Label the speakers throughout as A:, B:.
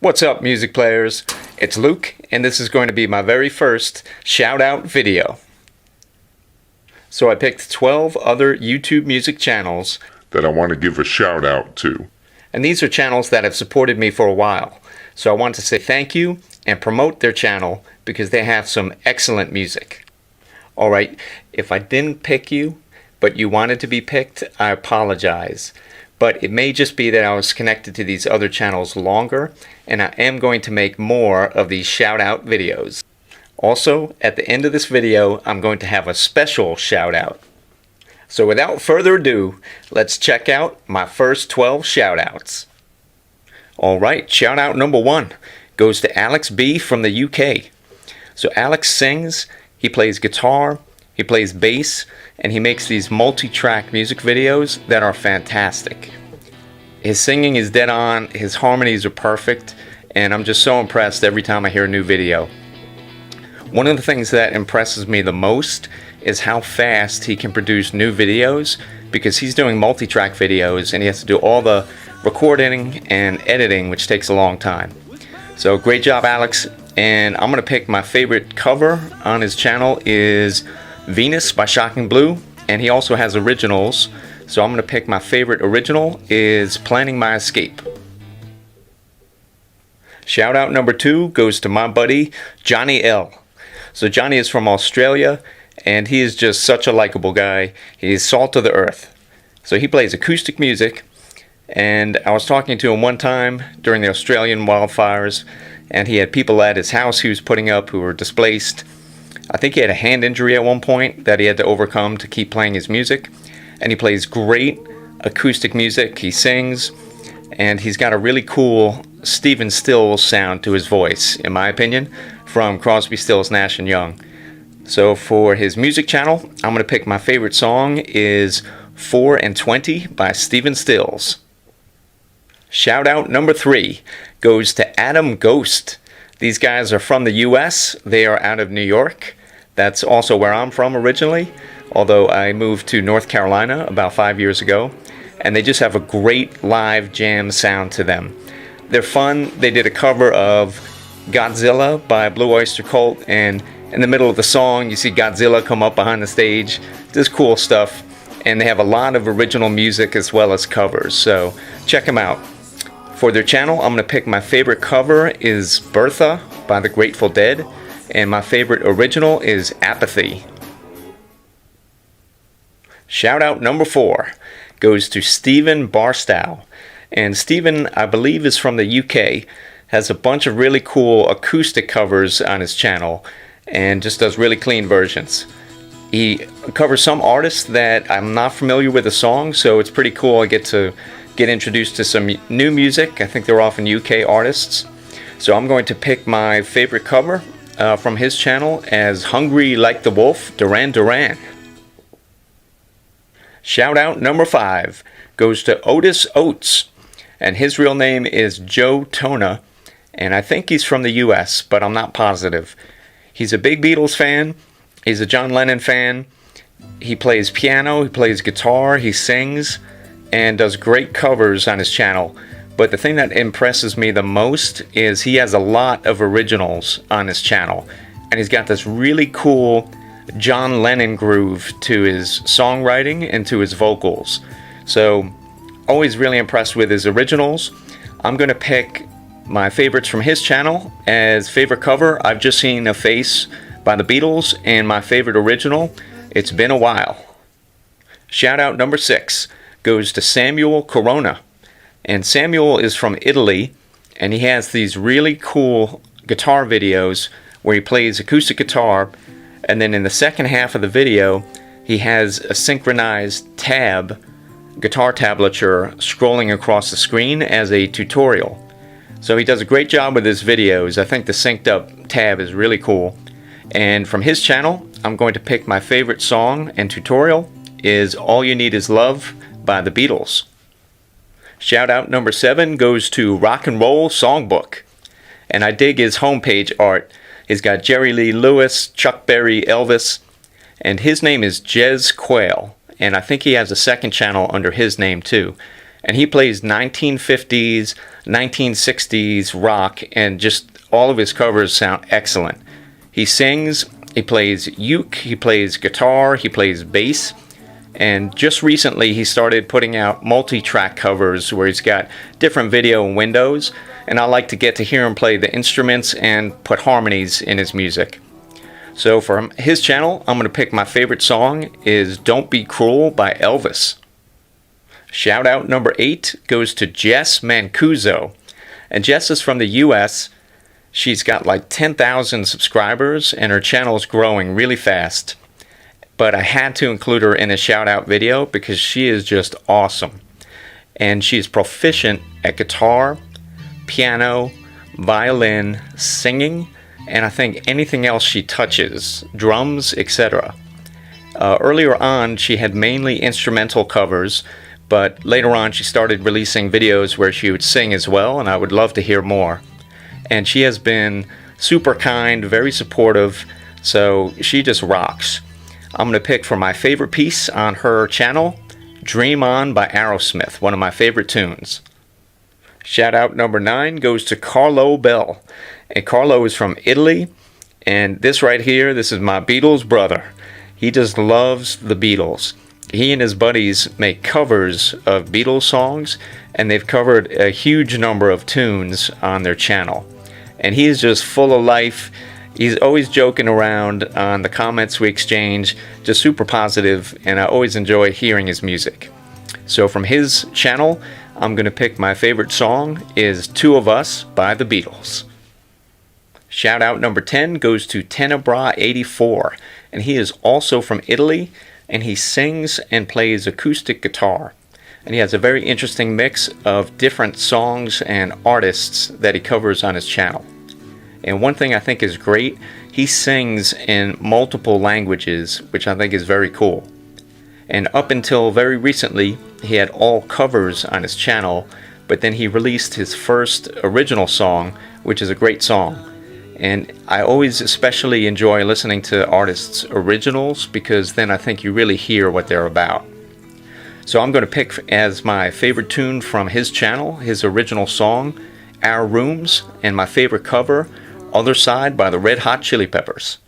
A: What's up, music players? It's Luke, and this is going to be my very first shout-out video. So I picked 12 other YouTube music channels
B: that I want to give a shout out to.
A: And these are channels that have supported me for a while. So I want to say thank you and promote their channel because they have some excellent music. Alright, if I didn't pick you, but you wanted to be picked, I apologize. But it may just be that I was connected to these other channels longer, and I am going to make more of these shout-out videos. Also, at the end of this video, I'm going to have a special shout-out. So without further ado, let's check out my first 12 shout-outs. Alright, shout-out number 1 goes to Alex B from the UK. So Alex sings, he plays guitar, he plays bass, and he makes these multi-track music videos that are fantastic. His singing is dead on, his harmonies are perfect, and I'm just so impressed every time I hear a new video. One of the things that impresses me the most is how fast he can produce new videos, because he's doing multi-track videos and he has to do all the recording and editing, which takes a long time. So great job, Alex, and I'm going to pick my favorite cover on his channel is Venus by Shocking Blue, and he also has originals, so I'm going to pick my favorite original is Planning My Escape. Shout out number 2 goes to my buddy Johnny L. So Johnny is from Australia, and he is just such a likable guy. He's salt of the earth. So he plays acoustic music, and I was talking to him one time during the Australian wildfires, and he had people at his house he was putting up who were displaced. I think he had a hand injury at one point that he had to overcome to keep playing his music. And he plays great acoustic music, he sings, and he's got a really cool Stephen Stills sound to his voice, in my opinion, from Crosby, Stills, Nash & Young. So for his music channel, I'm going to pick my favorite song is 4 and 20 by Stephen Stills. Shout out number 3 goes to Adam Ghost. These guys are from the US, they are out of New York. That's also where I'm from originally, although I moved to North Carolina about 5 years ago. And they just have a great live jam sound to them. They're fun. They did a cover of Godzilla by Blue Oyster Cult, and in the middle of the song you see Godzilla come up behind the stage. Just cool stuff. And they have a lot of original music as well as covers, so check them out. For their channel, I'm going to pick my favorite cover is Bertha by the Grateful Dead, and my favorite original is Apathy. Shout out number 4 goes to Stephen Barstow. And Stephen, I believe, is from the UK, has a bunch of really cool acoustic covers on his channel, and just does really clean versions. He covers some artists that I'm not familiar with the song, so it's pretty cool. I get to get introduced to some new music. I think they're often UK artists. So I'm going to pick my favorite cover from his channel as Hungry Like the Wolf, Duran Duran. Shout out number 5 goes to Oatisoats, and his real name is Joe Tona, and I think he's from the US, but I'm not positive. He's a big Beatles fan, he's a John Lennon fan, he plays piano, he plays guitar, he sings, and does great covers on his channel. But the thing that impresses me the most is he has a lot of originals on his channel, and he's got this really cool John Lennon groove to his songwriting and to his vocals. So always really impressed with his originals. I'm going to pick my favorites from his channel as favorite cover. I've just seen a face by the Beatles, and my favorite original, It's Been a While. Shout out number 6 goes to Samuele Corona. And Samuel is from Italy, and he has these really cool guitar videos where he plays acoustic guitar, and then in the second half of the video he has a synchronized guitar tablature scrolling across the screen as a tutorial. So he does a great job with his videos. I think the synced up tab is really cool. And from his channel, I'm going to pick my favorite song and tutorial is All You Need Is Love by the Beatles. Shout out number 7 goes to Rock and Roll Songbook. And I dig his homepage art. He's got Jerry Lee Lewis, Chuck Berry, Elvis, and his name is Jez Quayle. And I think he has a second channel under his name too. And he plays 1950s, 1960s rock, and just all of his covers sound excellent. He sings, he plays uke, he plays guitar, he plays bass. And just recently he started putting out multi-track covers where he's got different video windows, and I like to get to hear him play the instruments and put harmonies in his music. So for his channel, I'm going to pick my favorite song is Don't Be Cruel by Elvis. Shout out number 8 goes to Jess Mancuso. And Jess is from the US. She's got like 10,000 subscribers and her channel is growing really fast. But I had to include her in a shout out video because she is just awesome. And she's proficient at guitar, piano, violin, singing, and I think anything else she touches, drums, etc. Earlier on, she had mainly instrumental covers, but later on she started releasing videos where she would sing as well, and I would love to hear more. And she has been super kind, very supportive, so she just rocks. I'm going to pick for my favorite piece on her channel, Dream On by Aerosmith, one of my favorite tunes. Shout out number 9 goes to Carlo Bell. And Carlo is from Italy, and this right here, this is my Beatles brother. He just loves the Beatles. He and his buddies make covers of Beatles songs, and they've covered a huge number of tunes on their channel. And he is just full of life. He's always joking around on the comments we exchange, just super positive, and I always enjoy hearing his music. So from his channel, I'm going to pick my favorite song is Two of Us by the Beatles. Shout out number 10 goes to Tenebras 84, and he is also from Italy, and he sings and plays acoustic guitar. And he has a very interesting mix of different songs and artists that he covers on his channel. And one thing I think is great, he sings in multiple languages, which I think is very cool. And up until very recently, he had all covers on his channel, but then he released his first original song, which is a great song. And I always especially enjoy listening to artists' originals because then I think you really hear what they're about. So I'm going to pick as my favorite tune from his channel, his original song, Our Rooms, and my favorite cover, Other Side by the Red Hot Chili Peppers.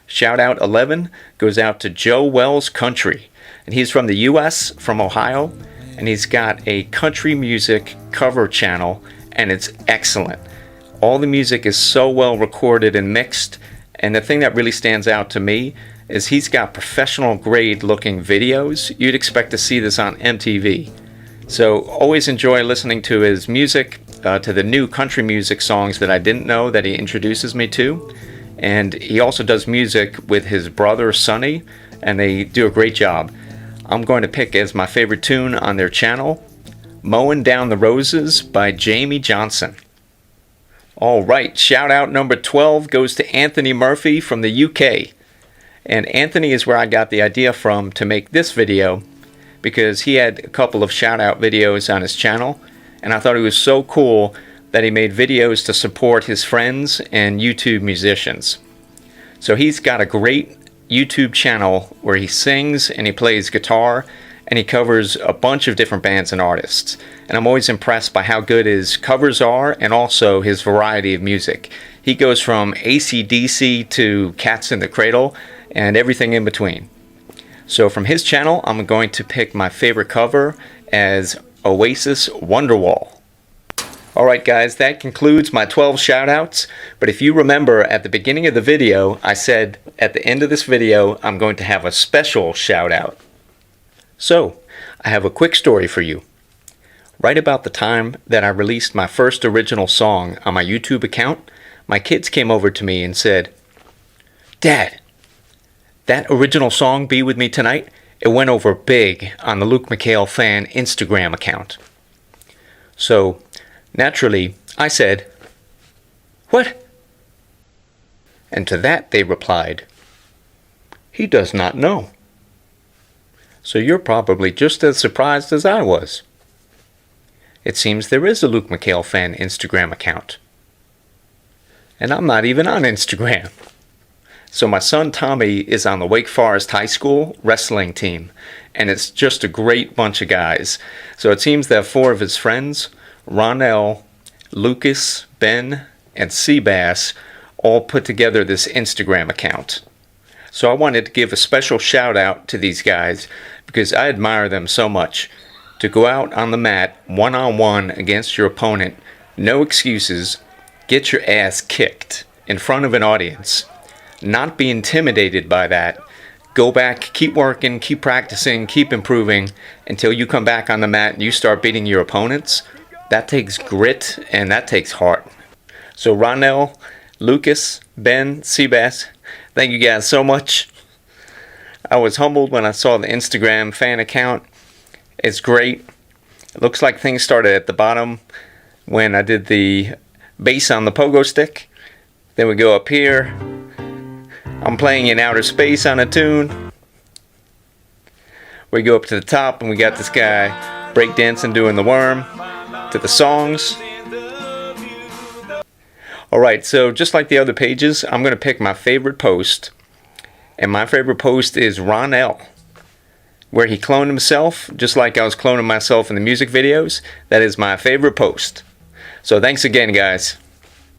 A: Shout out 11 goes out to Joe Wells Country. And he's from the US, from Ohio, and he's got a country music cover channel, and it's excellent. All the music is so well recorded and mixed, and the thing that really stands out to me is he's got professional grade looking videos. You'd expect to see this on MTV. So always enjoy listening to his music, to the new country music songs that I didn't know that he introduces me to. And he also does music with his brother Sonny, and they do a great job. I'm going to pick as my favorite tune on their channel, Mowing Down the Roses by Jamie Johnson. Alright, shout out number 12 goes to Anthony Murphy from the UK. And Anthony is where I got the idea from to make this video, because he had a couple of shout out videos on his channel, and I thought it was so cool that he made videos to support his friends and YouTube musicians. So he's got a great YouTube channel where he sings and he plays guitar and he covers a bunch of different bands and artists. And I'm always impressed by how good his covers are and also his variety of music. He goes from AC/DC to Cats in the Cradle and everything in between. So from his channel, I'm going to pick my favorite cover as Oasis Wonderwall. Alright guys, that concludes my 12 shoutouts, but if you remember at the beginning of the video, I said at the end of this video, I'm going to have a special shoutout. So, I have a quick story for you. Right about the time that I released my first original song on my YouTube account, my kids came over to me and said, "Dad, that original song, Be With Me Tonight, it went over big on the Luke McHale Fan Instagram account." So, naturally, I said, "What?" And to that they replied, "He does not know." So you're probably just as surprised as I was. It seems there is a Luke McHale Fan Instagram account. And I'm not even on Instagram. So my son Tommy is on the Wake Forest High School wrestling team, and it's just a great bunch of guys. So it seems that 4 of his friends, Ronell, Lucas, Ben, and Seabass, all put together this Instagram account. So I wanted to give a special shout out to these guys because I admire them so much. To go out on the mat one-on-one against your opponent, no excuses, get your ass kicked in front of an audience, not be intimidated by that, go back, keep working, keep practicing, keep improving until you come back on the mat and you start beating your opponents. That takes grit and that takes heart. So Ronell, Lucas, Ben, Seabass, thank you guys so much. I was humbled when I saw the Instagram fan account. It's great. It looks like things started at the bottom when I did the bass on the pogo stick. Then we go up here. I'm playing in outer space on a tune. We go up to the top and we got this guy breakdancing doing the worm to the songs. Alright, so just like the other pages, I'm going to pick my favorite post. And my favorite post is Ronell, where he cloned himself, just like I was cloning myself in the music videos. That is my favorite post. So thanks again, guys.